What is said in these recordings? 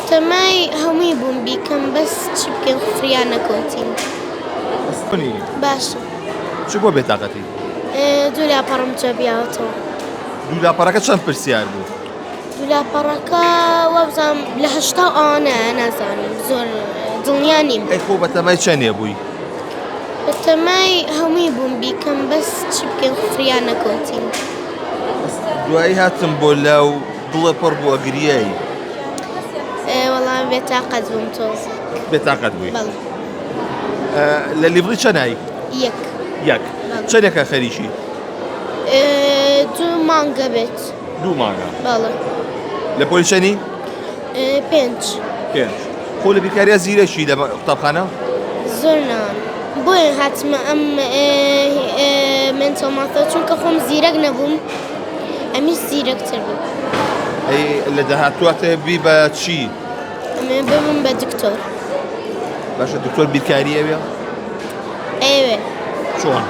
تەمای هەمووی بووم بیکەم بەس چی بکەین فریان نەکەوتین. باشە. چ بۆ بێتاقەتی؟ دوو لاپەڕم جێبیاوەتەوە. دوو لاپەڕەکە چەند پرسیار بوو؟ دوو لاپەڕەکە وابزانم لە 80 ئەوانە نازانم زۆر دڵنیا نیم. ئەی خۆ بە تەمای چەندێ بووی؟ بە تەمای هەمووی بووم بیکەم بەس چی بکەین فریان نەکەوتین. دوایی هاتم بۆ لەو دڵە پڕ بووە گریایی. وەڵام بێتاقەت بووم تۆزە. بێتاقەت بووی؟ بەڵێ. لە لیڤڕی چەندایی؟ یەک. چەندێکە خەریکی؟ 2 مانگە بێت. 2 مانگە. بەڵێ. لە پۆلی چەندی؟ 5. خۆ لە بیکاریە زیرەکی لە قوتابخانە؟ زۆر نان. بۆیە هاتمە ئەم منتۆ ماتەوە چونکە خۆم زیرەک نەبووم ئەمیش زیرەکتر بوو. ئەی لە داهاتواتە بی بە چی؟ ببم بە دکتۆر. باشە دکتۆر بیرکاریە بێ؟ ئەوێ. چۆن؟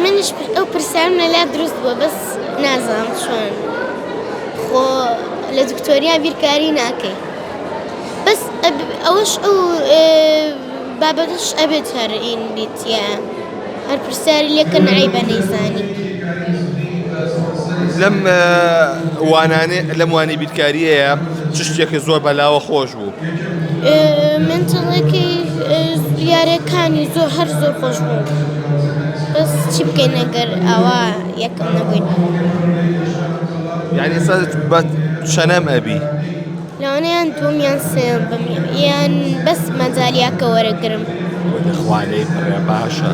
منیش ئەو پرسیارم لەلا دروست بووە بەس نازانم چۆن. خۆ لە دکتۆریا بیرکاری ناکەی. بەس ئەوەش ئەو بابەتش ئەبێت هەر ئین بیت یا هەر پرسیاری لێکە نعیبە نەیزانی. لەم وانەی بیرکاریەیە چ شتێکی زۆر بەلاوە خۆش بوو؟ منتڵێکی یاریەکانی زۆر هەر زۆر خۆش بوو. بەس چی بکەین ئەگەر ئەوە یەکەم نەبووین. یعنی ئێستا بە چەنەم ئەبی؟ لەوانەیان دووەم یان سێم یان بەس مەجالیاکە وەرەگرم. خوانەی پڕێ باشە.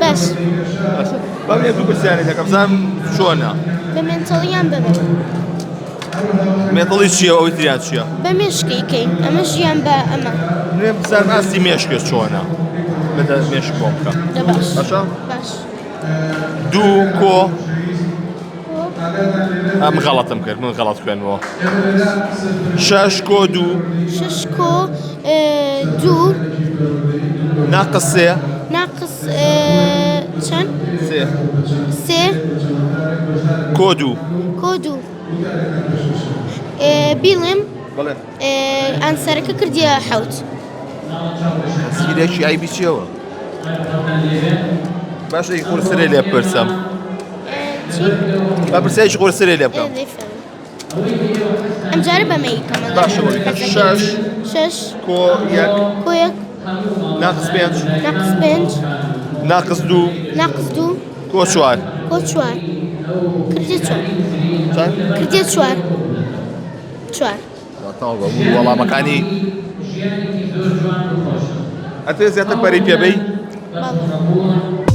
باش. بەم لێ دوو پرسیارێ دەکەم بزانم چۆنە؟ بە مێنتەڵیان بەبێ. مێتەڵی چییە ئەوەی تریان چییە؟ بە مێشکەیکەین ئەمە ژیان بە ئەمە. نوێم بزانم ئاستی مێشکێ چۆنە؟ بەدە مێشک بۆ بکە. باش. باشە؟ باش. 2 کۆ ئەم غەڵەتم کرد من غەڵەت خوێنمەوە. 6 کۆ 2 6 کۆ 2 ناقص 3 ناقص چەند؟ 3 کۆ 2 کۆ 2 بیڵێم بەڵێ ئەنسەرەکە کردیە 7. سیرێکی ئایبی چیەوە؟ باشە هیچ قورسەرێ لێ بپرسم. با پرسیارێکی قورسەرێ لێ بکەم. ئەمجارە بەمەیکەمە. باشە وەڵی 6 کۆ 1 ناقص 5 ناقص 2 کۆ 4 کردێ 4 تاڵ بە وەڵامەکانی ئەتوێ زیاتر بەری پێبەی؟ بەڵێ.